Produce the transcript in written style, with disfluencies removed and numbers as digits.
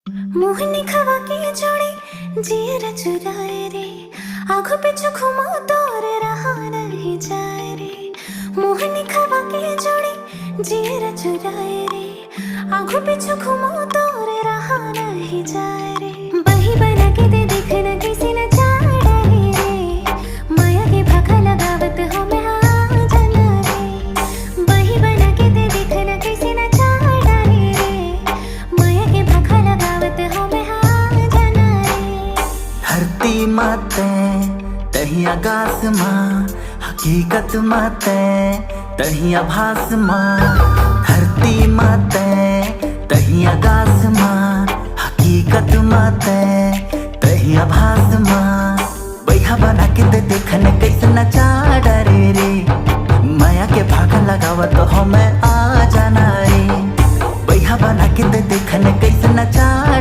मोहनी खवा के जोड़ी जियर चुराए रे, आँखों पे घुमा तोर रहा नहीं जाए रे। मोहनी खवा के जोड़ी जियर चुराए रे, आँखों पे घुमा तोर रहा नहीं जाए रे। बही बना के दे देखना किसी न चाहे रे, माया के भाखा लगावत हो मैं हाँ जाना रे। बही बना के दे देखना किसी न चाहे रे, माया के भाखा लगावत हो मैं हाँ जाना रे। धरती माते तही आकाश माँ, हकीकत माते तही आभास माँ। धरती माते तही आकाश माँ, हकीकत माते तही आभास माँ। बैहा बना के दे देखने कैसे नचा डरे रे, माया के भाग लगावत हो मैं